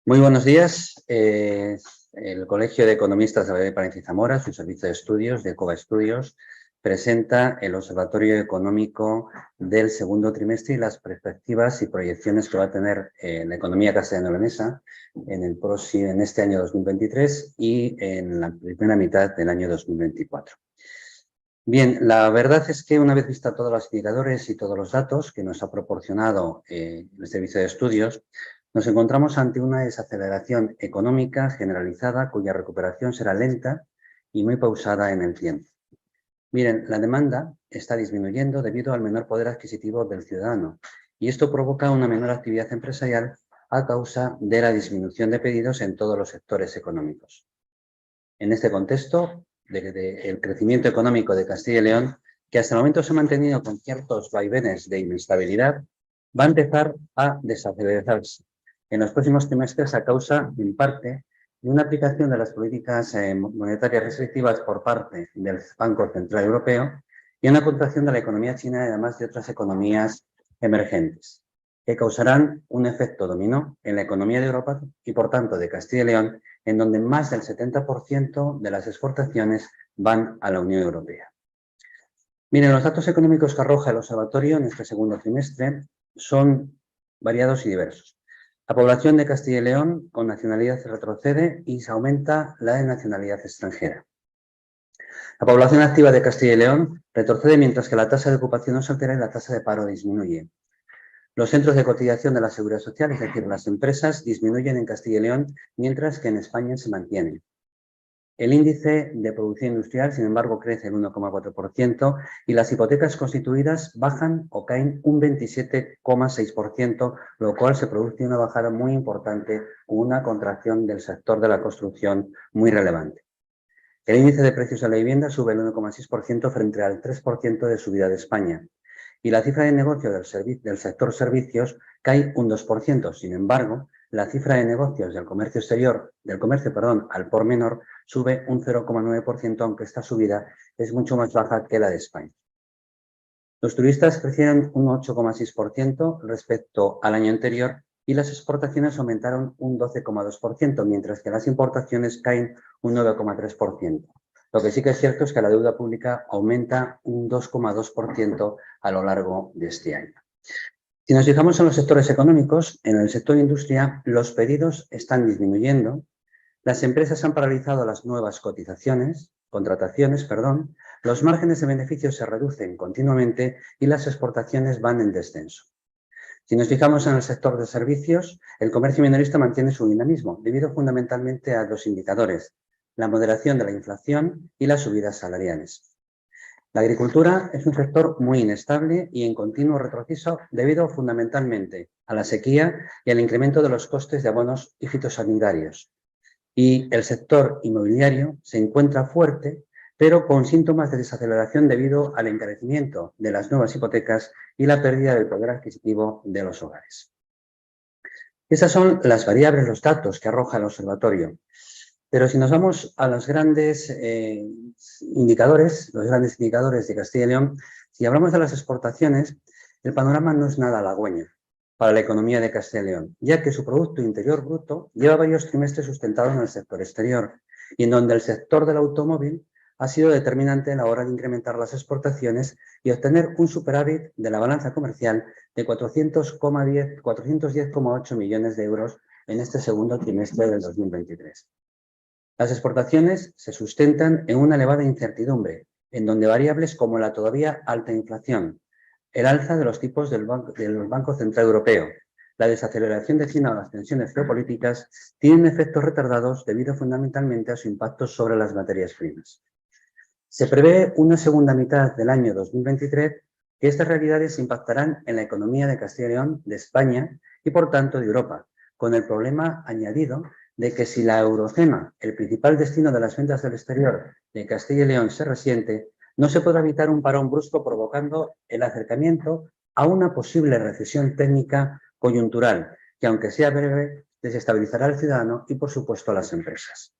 Muy buenos días. El Colegio de Economistas de Valladolid, Palencia y Zamora, su servicio de estudios de COVA Estudios, presenta el Observatorio Económico del segundo trimestre y las perspectivas y proyecciones que va a tener la economía castellano-leonesa en este año 2023 y en la primera mitad del año 2024. Bien, la verdad es que una vez vista todos los indicadores y todos los datos que nos ha proporcionado el servicio de estudios, nos encontramos ante una desaceleración económica generalizada cuya recuperación será lenta y muy pausada en el tiempo. Miren, la demanda está disminuyendo debido al menor poder adquisitivo del ciudadano y esto provoca una menor actividad empresarial a causa de la disminución de pedidos en todos los sectores económicos. En este contexto, el crecimiento económico de Castilla y León, que hasta el momento se ha mantenido con ciertos vaivenes de inestabilidad, va a empezar a desacelerarse en los próximos trimestres a causa, en parte, de una aplicación de las políticas monetarias restrictivas por parte del Banco Central Europeo y una contracción de la economía china y además de otras economías emergentes, que causarán un efecto dominó en la economía de Europa y, por tanto, de Castilla y León, en donde más del 70% de las exportaciones van a la Unión Europea. Miren, los datos económicos que arroja el observatorio en este segundo trimestre son variados y diversos. La población de Castilla y León con nacionalidad retrocede y se aumenta la de nacionalidad extranjera. La población activa de Castilla y León retrocede mientras que la tasa de ocupación no se altera y la tasa de paro disminuye. Los centros de cotización de la Seguridad Social, es decir, las empresas, disminuyen en Castilla y León, mientras que en España se mantienen. El índice de producción industrial, sin embargo, crece el 1,4% y las hipotecas constituidas bajan o caen un 27,6%, lo cual se produce una bajada muy importante, una contracción del sector de la construcción muy relevante. El índice de precios de la vivienda sube el 1,6% frente al 3% de subida de España. Y la cifra de negocio del sector servicios cae un 2%. Sin embargo, la cifra de negocios del comercio exterior, al por menor, sube un 0,9%, aunque esta subida es mucho más baja que la de España. Los turistas crecieron un 8,6% respecto al año anterior y las exportaciones aumentaron un 12,2%, mientras que las importaciones caen un 9,3%. Lo que sí que es cierto es que la deuda pública aumenta un 2,2% a lo largo de este año. Si nos fijamos en los sectores económicos, en el sector industria, los pedidos están disminuyendo, las empresas han paralizado las nuevas contrataciones, los márgenes de beneficios se reducen continuamente y las exportaciones van en descenso. Si nos fijamos en el sector de servicios, el comercio minorista mantiene su dinamismo, debido fundamentalmente a dos indicadores: la moderación de la inflación y las subidas salariales. La agricultura es un sector muy inestable y en continuo retroceso debido fundamentalmente a la sequía y al incremento de los costes de abonos y fitosanitarios. Y el sector inmobiliario se encuentra fuerte, pero con síntomas de desaceleración debido al encarecimiento de las nuevas hipotecas y la pérdida del poder adquisitivo de los hogares. Esas son las variables, los datos que arroja el observatorio. Pero si nos vamos a los grandes indicadores de Castilla y León, si hablamos de las exportaciones, el panorama no es nada halagüeño para la economía de Castilla y León, ya que su Producto Interior Bruto lleva varios trimestres sustentado en el sector exterior y en donde el sector del automóvil ha sido determinante a la hora de incrementar las exportaciones y obtener un superávit de la balanza comercial de 410,8 millones de euros en este segundo trimestre del 2023. Las exportaciones se sustentan en una elevada incertidumbre, en donde variables como la todavía alta inflación, el alza de los tipos del Banco Central Europeo, la desaceleración de China o las tensiones geopolíticas tienen efectos retardados debido fundamentalmente a su impacto sobre las materias primas. Se prevé una segunda mitad del año 2023 que estas realidades impactarán en la economía de Castilla y León, de España y por tanto de Europa, con el problema añadido de que si la eurozona, el principal destino de las ventas del exterior de Castilla y León, se resiente, no se podrá evitar un parón brusco provocando el acercamiento a una posible recesión técnica coyuntural, que aunque sea breve, desestabilizará al ciudadano y, por supuesto, a las empresas.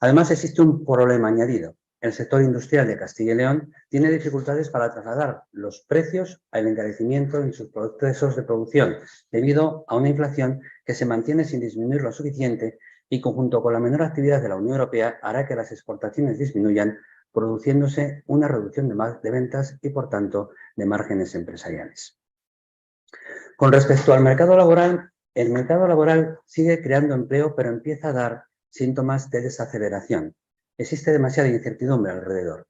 Además, existe un problema añadido. el sector industrial de Castilla y León tiene dificultades para trasladar los precios al encarecimiento en sus procesos de producción, debido a una inflación que se mantiene sin disminuir lo suficiente y, conjunto con la menor actividad de la Unión Europea, hará que las exportaciones disminuyan, produciéndose una reducción de ventas y, por tanto, de márgenes empresariales. Con respecto al mercado laboral, el mercado laboral sigue creando empleo, pero empieza a dar síntomas de desaceleración. Existe demasiada incertidumbre alrededor.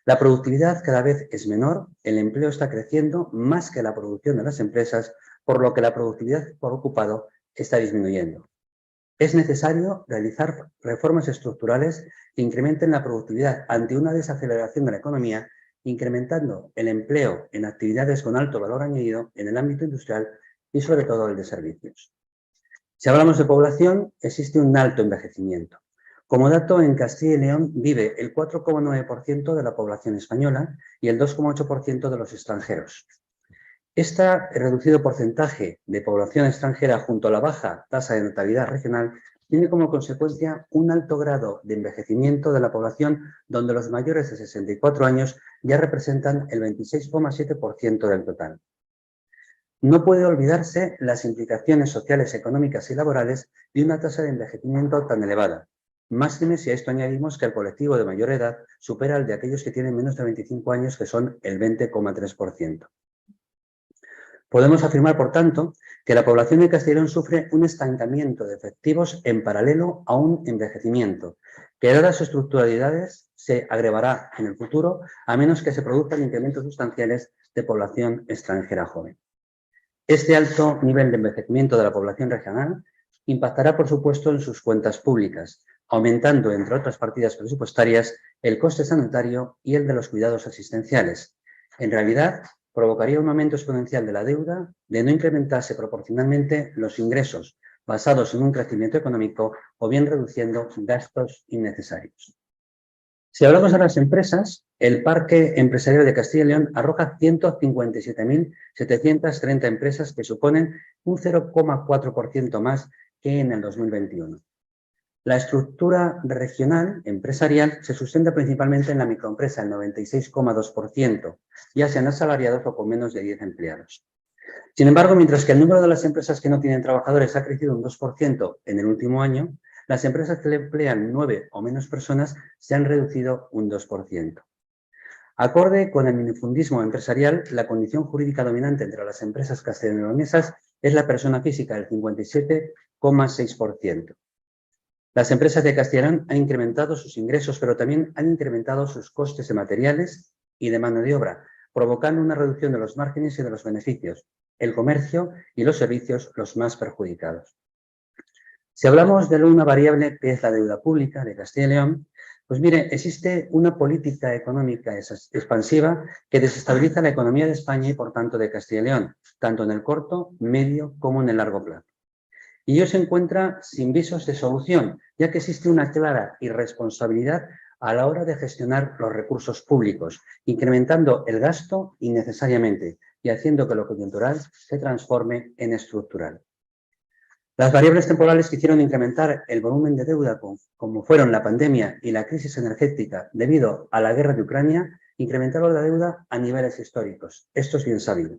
La productividad cada vez es menor, el empleo está creciendo más que la producción de las empresas, por lo que la productividad por ocupado está disminuyendo. Es necesario realizar reformas estructurales que incrementen la productividad ante una desaceleración de la economía, incrementando el empleo en actividades con alto valor añadido en el ámbito industrial y sobre todo el de servicios. Si hablamos de población, existe un alto envejecimiento. Como dato, en Castilla y León vive el 4,9% de la población española y el 2,8% de los extranjeros. Este reducido porcentaje de población extranjera junto a la baja tasa de natalidad regional tiene como consecuencia un alto grado de envejecimiento de la población, donde los mayores de 64 años ya representan el 26,7% del total. No puede olvidarse las implicaciones sociales, económicas y laborales de una tasa de envejecimiento tan elevada. Máxime si a esto añadimos que el colectivo de mayor edad supera al de aquellos que tienen menos de 25 años, que son el 20,3%. Podemos afirmar, por tanto, que la población de Castilla y León sufre un estancamiento de efectivos en paralelo a un envejecimiento, que dadas sus estructuralidades se agravará en el futuro, a menos que se produzcan incrementos sustanciales de población extranjera joven. Este alto nivel de envejecimiento de la población regional impactará, por supuesto, en sus cuentas públicas, aumentando, entre otras partidas presupuestarias, el coste sanitario y el de los cuidados asistenciales. En realidad, provocaría un aumento exponencial de la deuda de no incrementarse proporcionalmente los ingresos basados en un crecimiento económico o bien reduciendo gastos innecesarios. Si hablamos de las empresas, el parque empresarial de Castilla y León arroja 157.730 empresas que suponen un 0,4% más que en el 2021. La estructura regional empresarial se sustenta principalmente en la microempresa, el 96,2%, ya sean asalariados o con menos de 10 empleados. Sin embargo, mientras que el número de las empresas que no tienen trabajadores ha crecido un 2% en el último año, las empresas que le emplean 9 o menos personas se han reducido un 2%. Acorde con el minifundismo empresarial, la condición jurídica dominante entre las empresas castellanoleonesas es la persona física, el 57,6%. Las empresas de Castilla y León han incrementado sus ingresos, pero también han incrementado sus costes de materiales y de mano de obra, provocando una reducción de los márgenes y de los beneficios, el comercio y los servicios los más perjudicados. Si hablamos de una variable que es la deuda pública de Castilla y León, pues mire, existe una política económica expansiva que desestabiliza la economía de España y, por tanto, de Castilla y León, tanto en el corto, medio como en el largo plazo. Y ello se encuentra sin visos de solución, ya que existe una clara irresponsabilidad a la hora de gestionar los recursos públicos, incrementando el gasto innecesariamente y haciendo que lo coyuntural se transforme en estructural. Las variables temporales que hicieron incrementar el volumen de deuda, como fueron la pandemia y la crisis energética debido a la guerra de Ucrania, incrementaron la deuda a niveles históricos. Esto es bien sabido.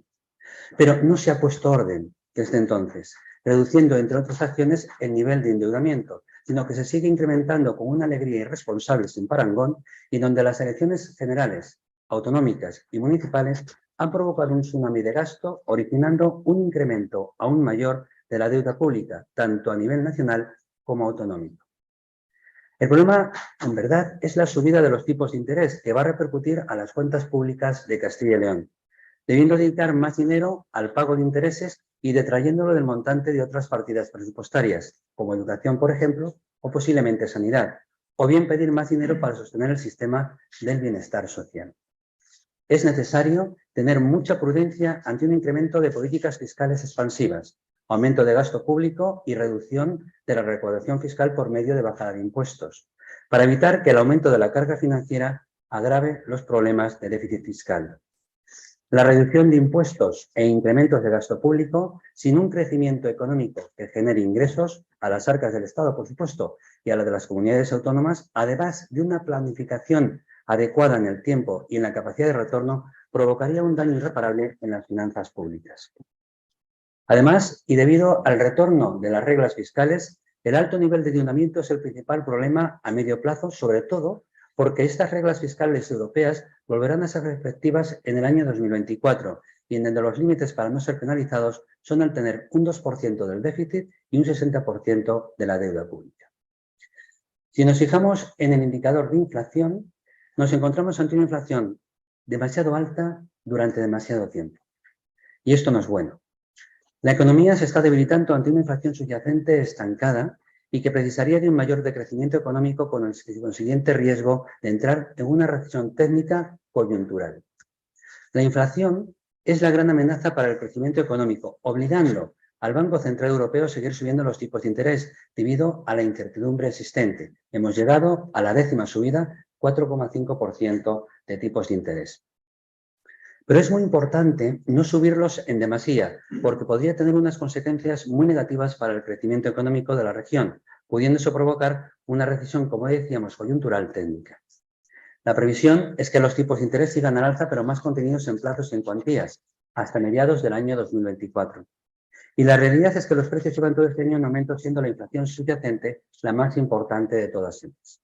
Pero no se ha puesto orden desde entonces, reduciendo, entre otras acciones, el nivel de endeudamiento, sino que se sigue incrementando con una alegría irresponsable sin parangón y donde las elecciones generales, autonómicas y municipales han provocado un tsunami de gasto, originando un incremento aún mayor de la deuda pública, tanto a nivel nacional como autonómico. El problema, en verdad, es la subida de los tipos de interés que va a repercutir a las cuentas públicas de Castilla y León, debiendo dedicar más dinero al pago de intereses y detrayéndolo del montante de otras partidas presupuestarias, como educación, por ejemplo, o posiblemente sanidad, o bien pedir más dinero para sostener el sistema del bienestar social. Es necesario tener mucha prudencia ante un incremento de políticas fiscales expansivas, aumento de gasto público y reducción de la recaudación fiscal por medio de bajada de impuestos, para evitar que el aumento de la carga financiera agrave los problemas de déficit fiscal. La reducción de impuestos e incrementos de gasto público sin un crecimiento económico que genere ingresos a las arcas del Estado, por supuesto, y a la de las comunidades autónomas, además de una planificación adecuada en el tiempo y en la capacidad de retorno, provocaría un daño irreparable en las finanzas públicas. Además, y debido al retorno de las reglas fiscales, el alto nivel de endeudamiento es el principal problema a medio plazo, sobre todo porque estas reglas fiscales europeas volverán a ser efectivas en el año 2024 y en donde los límites para no ser penalizados son al tener un 2% del déficit y un 60% de la deuda pública. Si nos fijamos en el indicador de inflación, nos encontramos ante una inflación demasiado alta durante demasiado tiempo. Y esto no es bueno. La economía se está debilitando ante una inflación subyacente estancada y que precisaría de un mayor decrecimiento económico con el consiguiente riesgo de entrar en una recesión técnica coyuntural. La inflación es la gran amenaza para el crecimiento económico, obligando al Banco Central Europeo a seguir subiendo los tipos de interés debido a la incertidumbre existente. Hemos llegado a la 10ª subida, 4,5% de tipos de interés. Pero es muy importante no subirlos en demasía, porque podría tener unas consecuencias muy negativas para el crecimiento económico de la región, pudiendo eso provocar una recesión, como decíamos, coyuntural técnica. La previsión es que los tipos de interés sigan al alza, pero más contenidos en plazos y en cuantías, hasta mediados del año 2024. Y la realidad es que los precios llevan todo este año en aumento, siendo la inflación subyacente la más importante de todas ellas.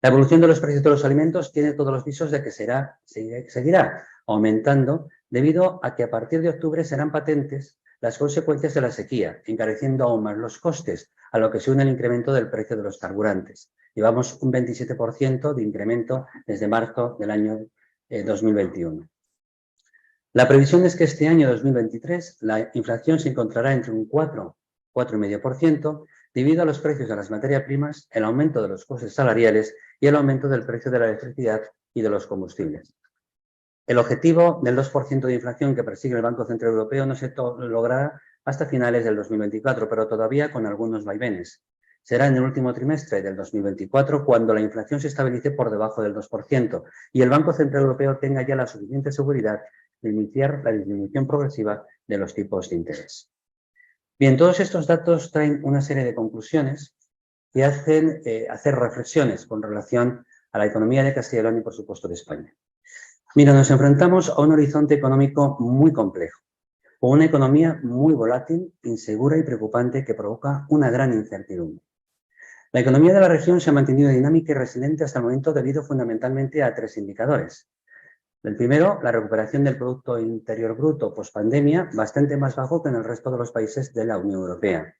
La evolución de los precios de los alimentos tiene todos los visos de que seguirá aumentando debido a que a partir de octubre serán patentes las consecuencias de la sequía, encareciendo aún más los costes, a lo que se une el incremento del precio de los carburantes. Llevamos un 27% de incremento desde marzo del año 2021. La previsión es que este año 2023 la inflación se encontrará entre un 4,5%, debido a los precios de las materias primas, el aumento de los costes salariales y el aumento del precio de la electricidad y de los combustibles. El objetivo del 2% de inflación que persigue el Banco Central Europeo no se logrará hasta finales del 2024, pero todavía con algunos vaivenes. Será en el último trimestre del 2024 cuando la inflación se estabilice por debajo del 2% y el Banco Central Europeo tenga ya la suficiente seguridad de iniciar la disminución progresiva de los tipos de interés. Bien, todos estos datos traen una serie de conclusiones que hacen hacer reflexiones con relación a la economía de Castilla y León y, por supuesto, de España. Mira, nos enfrentamos a un horizonte económico muy complejo, con una economía muy volátil, insegura y preocupante que provoca una gran incertidumbre. La economía de la región se ha mantenido dinámica y resiliente hasta el momento debido fundamentalmente a 3 indicadores. El primero, la recuperación del Producto Interior Bruto post-pandemia, bastante más bajo que en el resto de los países de la Unión Europea.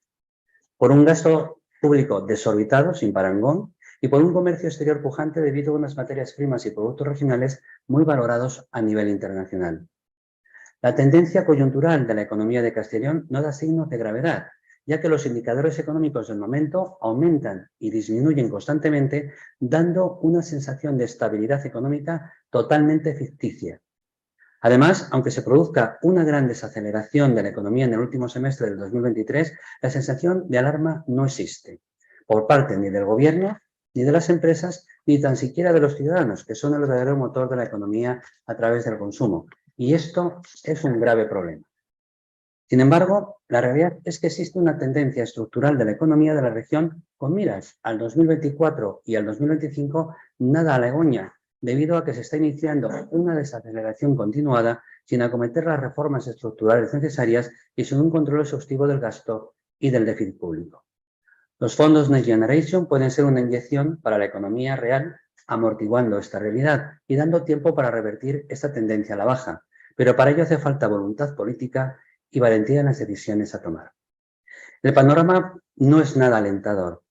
Por un gasto público desorbitado, sin parangón, y por un comercio exterior pujante debido a unas materias primas y productos regionales muy valorados a nivel internacional. La tendencia coyuntural de la economía de Castilla y León no da signos de gravedad, ya que los indicadores económicos del momento aumentan y disminuyen constantemente, dando una sensación de estabilidad económica totalmente ficticia. Además, aunque se produzca una gran desaceleración de la economía en el último semestre del 2023, la sensación de alarma no existe, por parte ni del Gobierno, ni de las empresas, ni tan siquiera de los ciudadanos, que son el verdadero motor de la economía a través del consumo. Y esto es un grave problema. Sin embargo, la realidad es que existe una tendencia estructural de la economía de la región con miras al 2024 y al 2025 nada halagüeña, debido a que se está iniciando una desaceleración continuada sin acometer las reformas estructurales necesarias y sin un control exhaustivo del gasto y del déficit público. Los fondos Next Generation pueden ser una inyección para la economía real, amortiguando esta realidad y dando tiempo para revertir esta tendencia a la baja, pero para ello hace falta voluntad política y valentía en las decisiones a tomar. El panorama no es nada alentador.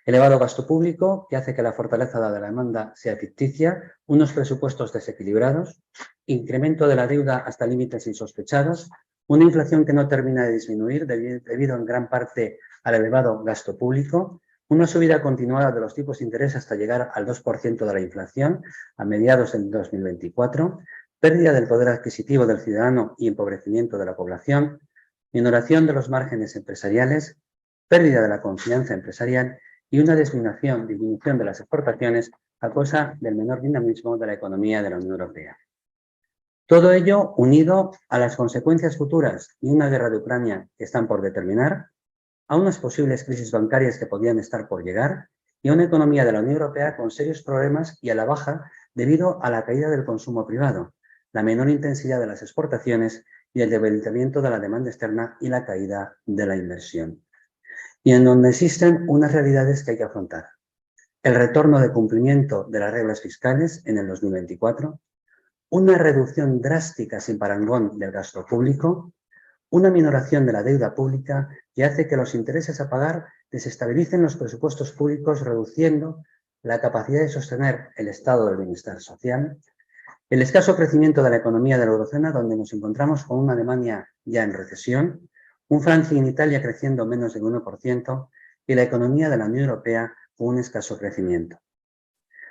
Elevado gasto público, que hace que la fortaleza de la demanda sea ficticia, unos presupuestos desequilibrados, incremento de la deuda hasta límites insospechados, una inflación que no termina de disminuir debido en gran parte al elevado gasto público, una subida continuada de los tipos de interés hasta llegar al 2% de la inflación a mediados del 2024, pérdida del poder adquisitivo del ciudadano y empobrecimiento de la población, minoración de los márgenes empresariales, pérdida de la confianza empresarial y una disminución de las exportaciones a causa del menor dinamismo de la economía de la Unión Europea. Todo ello unido a las consecuencias futuras y una guerra de Ucrania que están por determinar, a unas posibles crisis bancarias que podrían estar por llegar y a una economía de la Unión Europea con serios problemas y a la baja debido a la caída del consumo privado, la menor intensidad de las exportaciones y el debilitamiento de la demanda externa y la caída de la inversión. Y en donde existen unas realidades que hay que afrontar. El retorno de cumplimiento de las reglas fiscales en el 2024, una reducción drástica sin parangón del gasto público, una minoración de la deuda pública que hace que los intereses a pagar desestabilicen los presupuestos públicos, reduciendo la capacidad de sostener el estado del bienestar social, el escaso crecimiento de la economía de la eurozona, donde nos encontramos con una Alemania ya en recesión, un Francia y en Italia creciendo menos del 1% y la economía de la Unión Europea con un escaso crecimiento.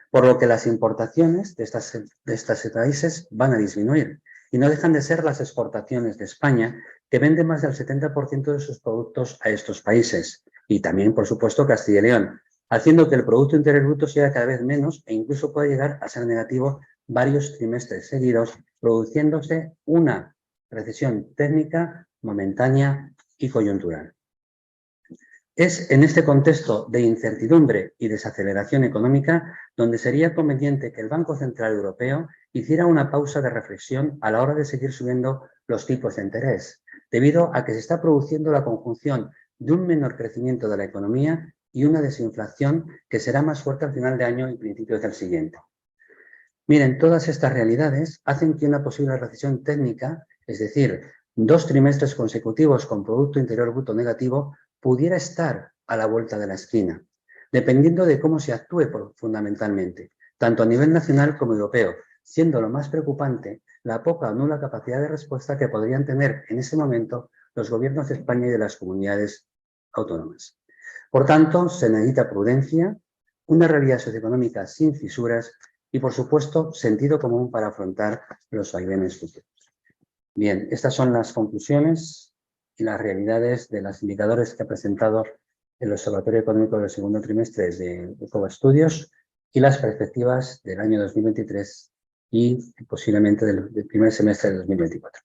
Por lo que las importaciones de estos países van a disminuir y no dejan de ser las exportaciones de España, que vende más del 70% de sus productos a estos países, y también, por supuesto, Castilla y León, haciendo que el Producto Interior Bruto sea cada vez menos e incluso pueda llegar a ser negativo varios trimestres seguidos, produciéndose una recesión técnica, momentánea y coyuntural. Es en este contexto de incertidumbre y desaceleración económica donde sería conveniente que el Banco Central Europeo hiciera una pausa de reflexión a la hora de seguir subiendo los tipos de interés, debido a que se está produciendo la conjunción de un menor crecimiento de la economía y una desinflación que será más fuerte al final de año y principios del siguiente. Miren, todas estas realidades hacen que una posible recesión técnica, es decir, 2 trimestres consecutivos con Producto Interior Bruto negativo, pudiera estar a la vuelta de la esquina, dependiendo de cómo se actúe fundamentalmente, tanto a nivel nacional como europeo, siendo lo más preocupante la poca o nula capacidad de respuesta que podrían tener en ese momento los gobiernos de España y de las comunidades autónomas. Por tanto, se necesita prudencia, una realidad socioeconómica sin fisuras y, por supuesto, sentido común para afrontar los vaivenes futuros. Bien, estas son las conclusiones y las realidades de los indicadores que ha presentado el Observatorio Económico del segundo trimestre de Cova Estudios y las perspectivas del año 2023 y posiblemente del primer semestre de 2024.